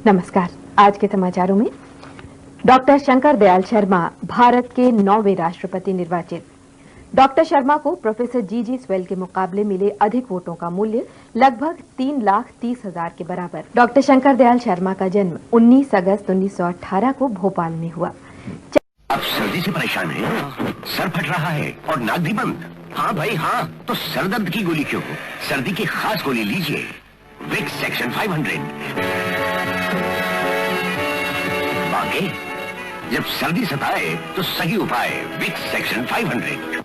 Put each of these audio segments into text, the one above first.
नमस्कार। आज के समाचारों में डॉक्टर शंकर दयाल शर्मा भारत के 9वें राष्ट्रपति निर्वाचित। डॉक्टर शर्मा को प्रोफेसर जी स्वेल के मुकाबले मिले अधिक वोटों का मूल्य लगभग 3,30,000 के बराबर। डॉक्टर शंकर दयाल शर्मा का जन्म 19 अगस्त 1918 को भोपाल में हुआ। आप सर्दी से परेशान हैं? सर फट रहा है और नाक भी बंद? हाँ भाई हाँ, तो सर दर्द की गोली क्यों? सर्दी की खास गोली लीजिए, विक्स सेक्शन 500। बाकी जब सर्दी सताए तो सही उपाय Vicks section 500।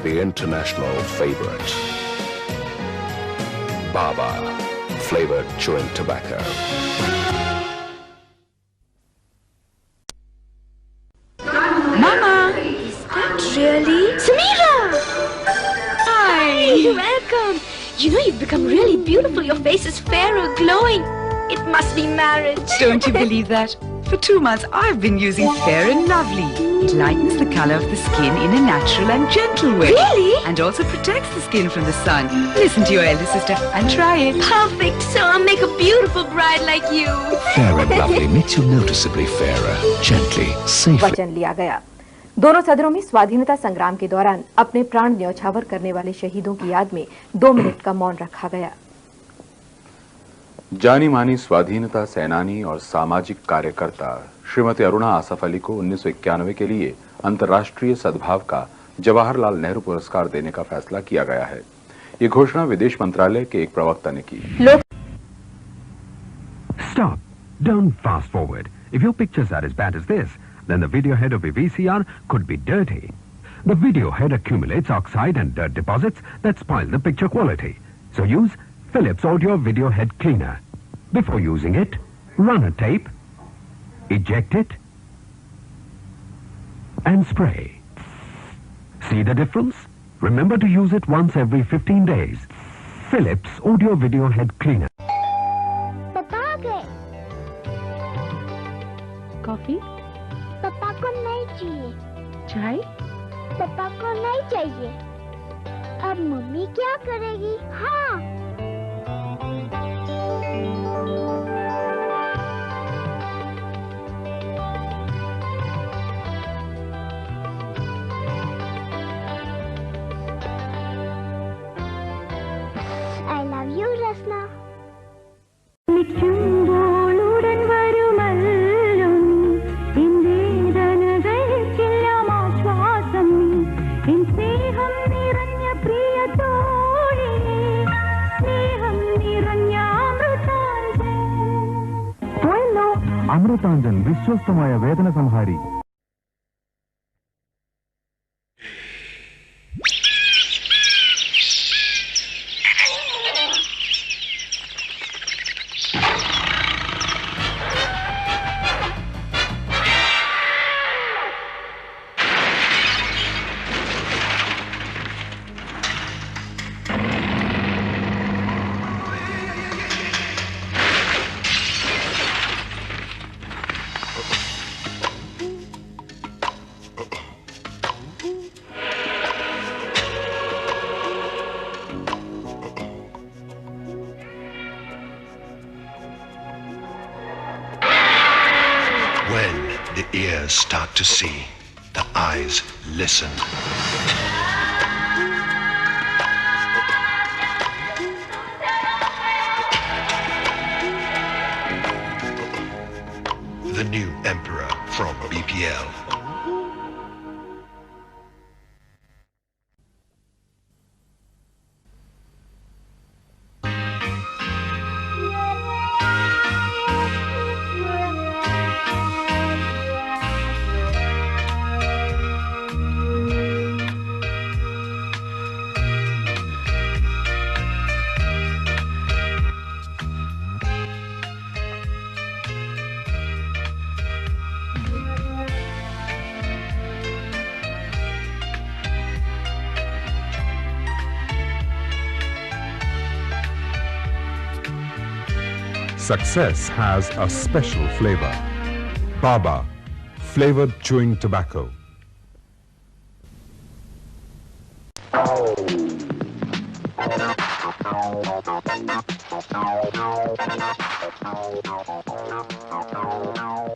The international favorite, Baba flavored chewing tobacco. Mama, is that really Samira? Hi, you're welcome. You know you've become really beautiful. Your face is fairer, glowing. It must be marriage. Don't you believe that? For 2 months, I've been using Fair and Lovely. It lightens the color of the skin in a natural and gentle way. Really? And also protects the skin from the sun. Listen to your elder sister and try it. Perfect. So I'll make a beautiful bride like you. Fair and Lovely makes you noticeably fairer, gently, safely. वचन लिया गया। दोनों सदनों में स्वाधीनता संग्राम के दौरान अपने प्राण न्यौछावर करने वाले शहीदों की याद में 2 मिनट का मौन रखा गया। जानी मानी स्वाधीनता सेनानी और सामाजिक कार्यकर्ता श्रीमती अरुणा आसफ अली को 1991 के लिए अंतर्राष्ट्रीय सद्भाव का जवाहरलाल नेहरू पुरस्कार देने का फैसला किया गया है। ये घोषणा विदेश मंत्रालय के एक प्रवक्ता ने की। Stop. Don't fast forward. If your pictures are as bad as this, then the video head of a VCR could be dirty. The video head accumulates oxide and dirt deposits that spoil the picture quality. So use Philips Audio Video Head Cleaner. Before using it, run a tape, eject it, and spray. See the difference? Remember to use it once every 15 days. Philips Audio Video Head Cleaner. पापा आ गए। Coffee? पापा को नहीं चाहिए। Chai? पापा को नहीं चाहिए। अब मम्मी क्या करेगी? हाँ। I love you, Rasna. Amrutanjan വിശ്വസ്തമായ വേദന സംഹാരി. When the ears start to see, the eyes listen. The new emperor from BPL. Success has a special flavor. Baba, flavored chewing tobacco.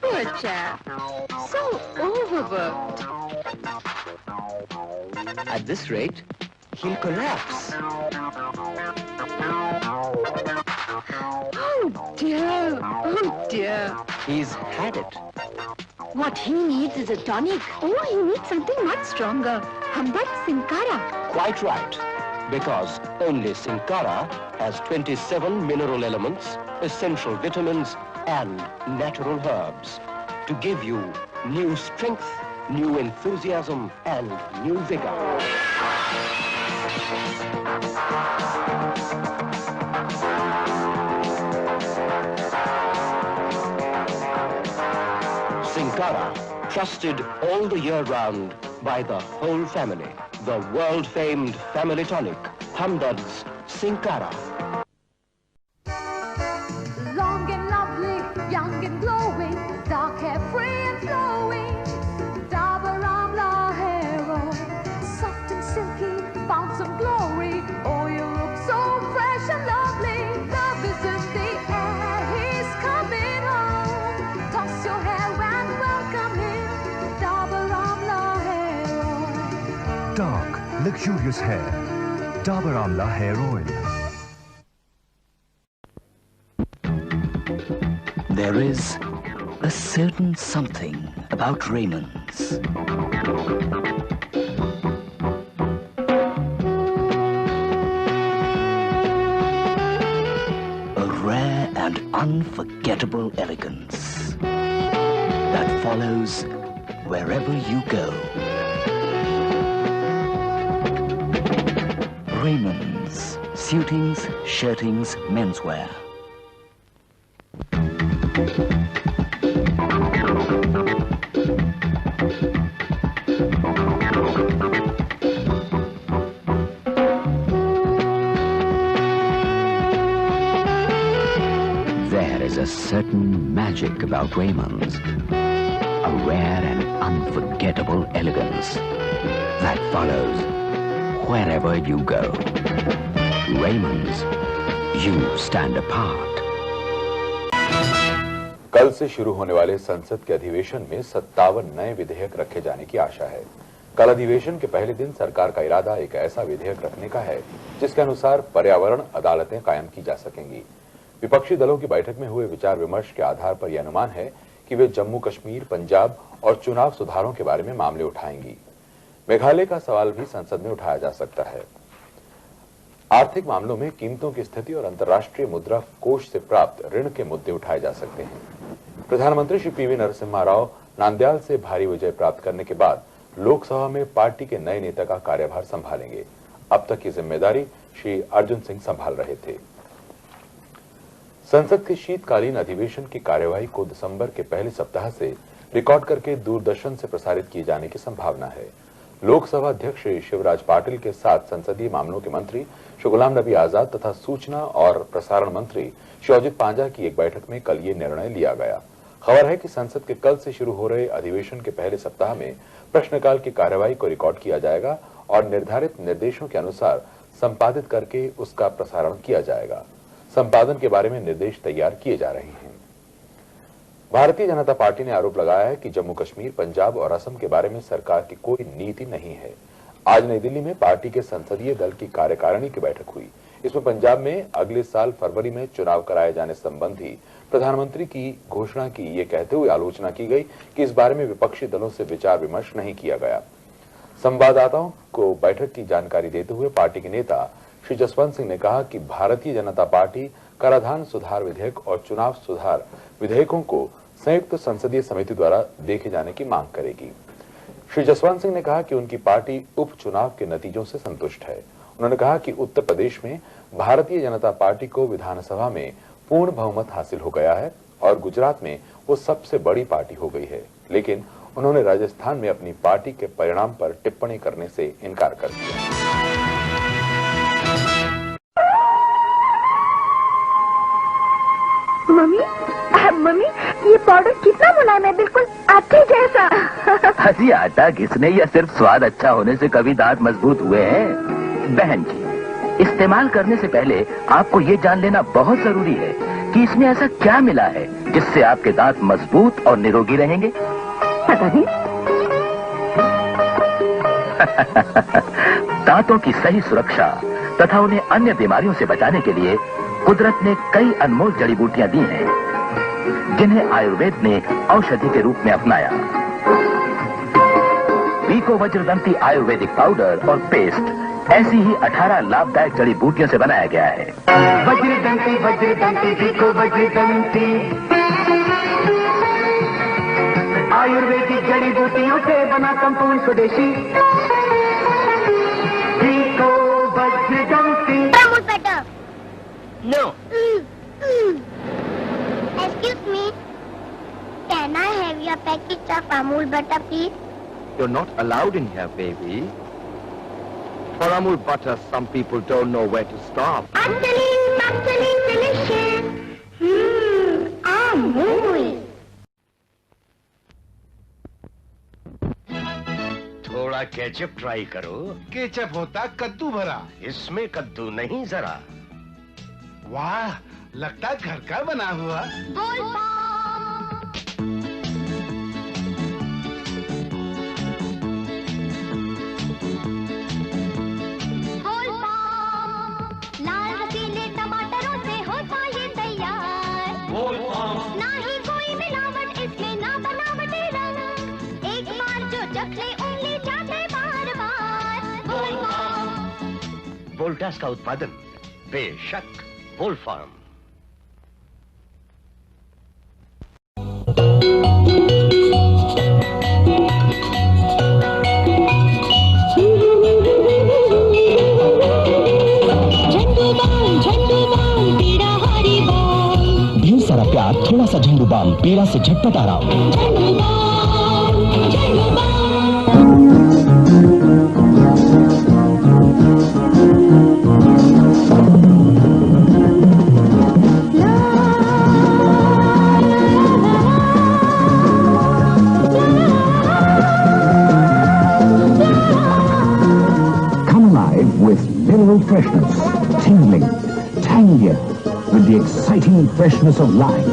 Poor chap. So overworked. At this rate, he'll collapse. Oh dear. Oh dear. He's had it. What he needs is a tonic. Oh, he needs something much stronger. Hamdard Sinkara. Quite right. Because only Sinkara has 27 mineral elements, essential vitamins, and natural herbs to give you new strength, new enthusiasm, and new vigor. Sinkara, trusted all the year round by the whole family. The world-famed family tonic, Hamdard's Sinkara. Long and lovely, young and glowing, dark hair free and flowing. Dabur Amla hair oil, soft and silky, found some glory. Oh, you look so fresh and lovely. Love is in the air, he's coming home. Toss your hair and welcome him. Dabur Amla hair oil. Dark, luxurious hair. Dabur Amla hair oil. There is a certain something about Raymond's. A rare and unforgettable elegance that follows wherever you go. Raymond's suitings, shirtings, menswear. There is a certain magic about Raymond's, a rare and unforgettable elegance that follows wherever you go. Raymond's, you stand apart. कल से शुरू होने वाले संसद के अधिवेशन में 57 नए विधेयक रखे जाने की आशा है। कल अधिवेशन के पहले दिन सरकार का इरादा एक ऐसा विधेयक रखने का है जिसके अनुसार पर्यावरण अदालतें कायम की जा सकेंगी। विपक्षी दलों की बैठक में हुए विचार विमर्श के आधार पर यह अनुमान है कि वे जम्मू कश्मीर, पंजाब और चुनाव सुधारों के बारे में मामले उठाएंगी। मेघालय का सवाल भी संसद में उठाया जा सकता है। आर्थिक मामलों में कीमतों की स्थिति और अंतर्राष्ट्रीय मुद्रा कोष से प्राप्त ऋण के मुद्दे उठाए जा सकते हैं। प्रधानमंत्री श्री पीवी नरसिम्हा राव नांदयाल से भारी विजय प्राप्त करने के बाद लोकसभा में पार्टी के नए नेता का कार्यभार संभालेंगे। अब तक की जिम्मेदारी श्री अर्जुन सिंह संभाल रहे थे। संसद के शीतकालीन अधिवेशन की कार्यवाही को दिसंबर के पहले सप्ताह से रिकॉर्ड करके दूरदर्शन से प्रसारित किए जाने की संभावना है। लोकसभा अध्यक्ष श्री शिवराज पाटिल के साथ संसदीय मामलों के मंत्री श्री गुलाम नबी आजाद तथा सूचना और प्रसारण मंत्री श्री अजित पांजा की एक बैठक में कल ये निर्णय लिया गया। खबर है कि संसद के कल से शुरू हो रहे अधिवेशन के पहले सप्ताह में प्रश्नकाल की कार्यवाही को रिकॉर्ड किया जाएगा और निर्धारित निर्देशों के अनुसार संपादित करके उसका प्रसारण किया जाएगा। संपादन के बारे में निर्देश तैयार किए जा रहे हैं। भारतीय जनता पार्टी ने आरोप लगाया है कि जम्मू कश्मीर, पंजाब और असम के बारे में सरकार की कोई नीति नहीं है। आज नई दिल्ली में पार्टी के संसदीय दल की कार्यकारिणी की बैठक हुई। इसमें पंजाब में अगले साल फरवरी में चुनाव कराए जाने संबंधी प्रधानमंत्री की घोषणा की ये कहते हुए आलोचना की गई कि इस बारे में विपक्षी दलों से विचार विमर्श नहीं किया गया। संवाददाताओं को बैठक की जानकारी देते हुए पार्टी के नेता श्री जसवंत सिंह ने कहा कि भारतीय जनता पार्टी कराधान सुधार विधेयक और चुनाव सुधार विधेयकों को संयुक्त संसदीय समिति द्वारा देखे जाने की मांग करेगी। श्री जसवंत सिंह ने कहा कि उनकी पार्टी उपचुनाव के नतीजों से संतुष्ट है। उन्होंने कहा कि उत्तर प्रदेश में भारतीय जनता पार्टी को विधानसभा में पूर्ण बहुमत हासिल हो गया है और गुजरात में वो सबसे बड़ी पार्टी हो गई है, लेकिन उन्होंने राजस्थान में अपनी पार्टी के परिणाम पर टिप्पणी करने से इनकार कर दिया। मम्मी, ये पाउडर कितना मुलायम है, बिल्कुल आटे जैसा। हंसी आटा घिसने या सिर्फ स्वाद अच्छा होने से कभी दांत मजबूत हुए हैं? बहन जी, इस्तेमाल करने से पहले आपको ये जान लेना बहुत जरूरी है कि इसमें ऐसा क्या मिला है जिससे आपके दांत मजबूत और निरोगी रहेंगे। पता नहीं। दांतों की सही सुरक्षा तथा उन्हें अन्य बीमारियों से बचाने के लिए कुदरत ने कई अनमोल जड़ी बूटियां दी हैं, जिन्हें आयुर्वेद ने औषधि के रूप में अपनाया। वीको वज्रदंती आयुर्वेदिक पाउडर और पेस्ट ऐसी ही 18 लाभदायक जड़ी बूटियों से बनाया गया है। वज्रदंती वज्रदंती वीको वज्रदंती आयुर्वेदिक जड़ी बूटियों से बना संपूर्ण स्वदेशी वीको Vajradanti. No. Excuse me. Can I have your package of Amul butter, please? You're not allowed in here, baby. For Amul butter, some people don't know where to stop. Absolutely delicious. Amul. थोड़ा ketchup try करो। Ketchup होता कद्दू भरा, इसमें कद्दू नहीं जरा। वाह, लगता घर का बना हुआ। लाल रसीले टमाटरों से होता ये तैयार। ना ही कोई मिलावट इसमें, ना बनावट रंग। एक बार जो चख ले उंगली चाटे बार बार। वोल्टास का उत्पादन बेशक वोल्ट फार्म। ढेर सारा प्यार, थोड़ा सा झंडू बाम, पीड़ा से झटपट आराम। Freshness, tingling, tangier, with the exciting freshness of life.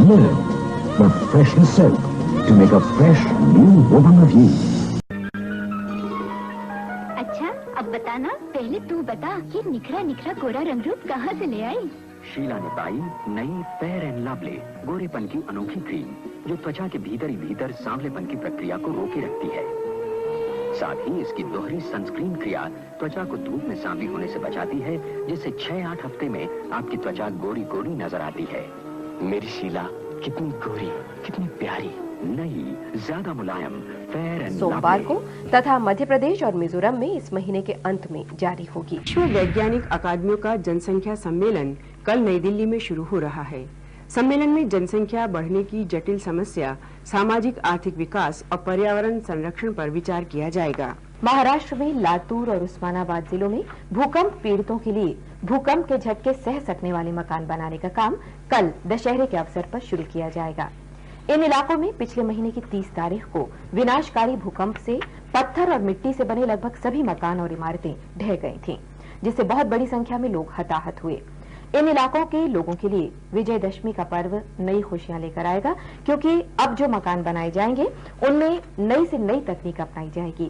Live the freshness soap to make a fresh new woman of you. बताना, पहले तू बता, ये निखरा निखरा गोरा रंग रूप कहाँ से ले आई? शीला ने पाई नई फेयर एंड लवली गोरेपन की अनोखी क्रीम, जो त्वचा के भीतर ही भीतर सांवलेपन की प्रक्रिया को रोके रखती है। साथ ही इसकी दोहरी सनस्क्रीन क्रिया त्वचा को धूप में सांवली होने से बचाती है, जिससे 6-8 हफ्ते में आपकी त्वचा गोरी गोरी नजर आती है। मेरी शीला कितनी गोरी, कितनी प्यारी, नई, ज्यादा मुलायम, फेयर एंड सोमवार को तथा मध्य प्रदेश और मिजोरम में इस महीने के अंत में जारी होगी। विश्व वैज्ञानिक अकादमियों का जनसंख्या सम्मेलन कल नई दिल्ली में शुरू हो रहा है। सम्मेलन में जनसंख्या बढ़ने की जटिल समस्या, सामाजिक आर्थिक विकास और पर्यावरण संरक्षण पर विचार किया जाएगा। महाराष्ट्र में लातूर और उस्मानाबाद जिलों में भूकंप पीड़ितों के लिए भूकंप के झटके सह सकने वाले मकान बनाने का काम कल दशहरे के अवसर पर शुरू किया जाएगा। इन इलाकों में पिछले महीने की 30 तारीख को विनाशकारी भूकंप से पत्थर और मिट्टी से बने लगभग सभी मकान और इमारतें ढह गई थीं, जिससे बहुत बड़ी संख्या में लोग हताहत हुए। इन इलाकों के लोगों के लिए विजयदशमी का पर्व नई खुशियां लेकर आएगा, क्योंकि अब जो मकान बनाए जाएंगे उनमें नई से नई तकनीक अपनाई जाएगी।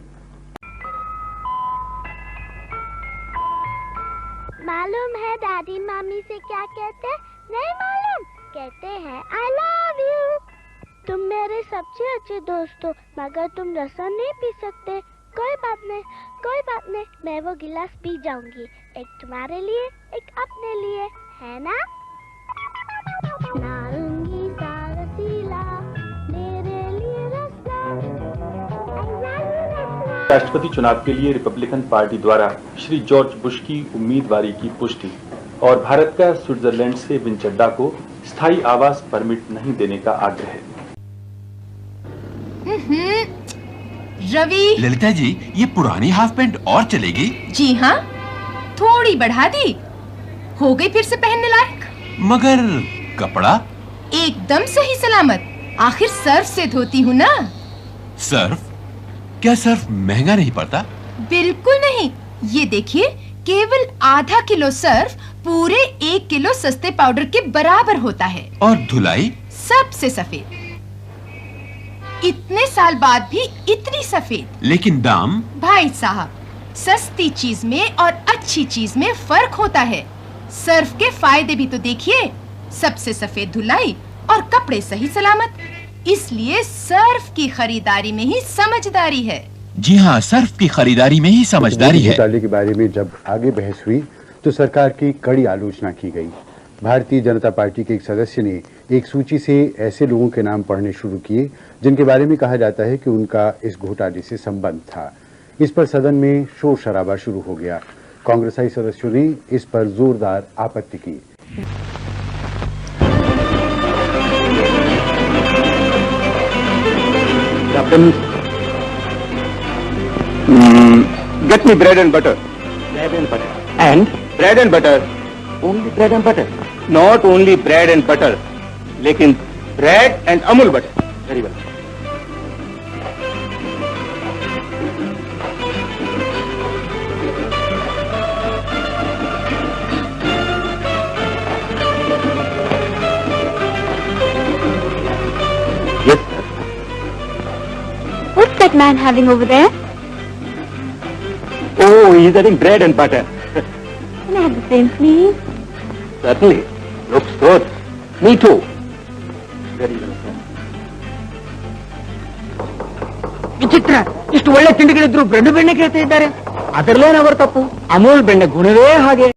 मालूम है दादी मामी से क्या कहते? नहीं मालूम, कहते हैं आई लव यू। तुम मेरे सबसे अच्छे दोस्त हो, मगर तुम रसम नहीं पी सकते। कोई बात नहीं, कोई बात नहीं, मैं वो गिलास पी जाऊंगी। एक तुम्हारे लिए, एक अपने लिए, है ना? नारंगी सा रसीला, मेरे लिए राष्ट्रपति चुनाव के लिए रिपब्लिकन पार्टी द्वारा श्री जॉर्ज बुश की उम्मीदवारी की पुष्टि और भारत का स्विट्जरलैंड से विन चड्डा को स्थायी आवास परमिट नहीं देने का आग्रह। रवि, ललिता जी, ये पुरानी हाफ पैंट और चलेगी? जी हाँ, थोड़ी बढ़ा दी, हो गई फिर से पहनने लायक। मगर कपड़ा एकदम सही सलामत, आखिर सर्फ से धोती हूँ ना। सर्फ? क्या सर्फ महंगा नहीं पड़ता? बिल्कुल नहीं, ये देखिए, केवल आधा किलो सर्फ पूरे 1 किलो सस्ते पाउडर के बराबर होता है। और धुलाई? सबसे सफेद, इतने साल बाद भी इतनी सफेद। लेकिन दाम? भाई साहब, सस्ती चीज में और अच्छी चीज में फर्क होता है। सर्फ के फायदे भी तो देखिए, सबसे सफेद धुलाई और कपड़े सही सलामत। इसलिए सर्फ की खरीदारी में ही समझदारी है। जी हाँ, सर्फ की खरीदारी में ही समझदारी है। घोटाले के बारे में जब आगे बहस हुई तो सरकार की कड़ी आलोचना की गई। भारतीय जनता पार्टी के एक सदस्य ने एक सूची से ऐसे लोगों के नाम पढ़ने शुरू किए जिनके बारे में कहा जाता है कि उनका इस घोटाले से संबंध था। इस पर सदन में शोर शराबा शुरू हो गया। कांग्रेसी सदस्यों ने इस पर जोरदार आपत्ति की। Captain, get me bread and butter. Bread and butter. And? Bread and butter. Only bread and butter. Not only bread and butter, लेकिन bread and Amul butter. Very well. Yes, sir. What's that man having over there? Oh, he's eating bread and butter. Can I have the same, please? Certainly. Looks good. Me too. Very well, sir. ವಿಚಿತ್ರ, ಇಷ್ಟು ಒಳ್ಳೆ ತಿಂಡಿಗಳಿದ್ರು bread ಬೆಣ್ಣೆ ಕೇಳ್ತಾ ಇದ್ದಾರೆ. ಅದರಲ್ಲೇನವರ ತಪ್ಪು? ಅಮೂಲ್ ಬೆಣ್ಣೆ ಗುಣವೇ ಹಾಗೆ.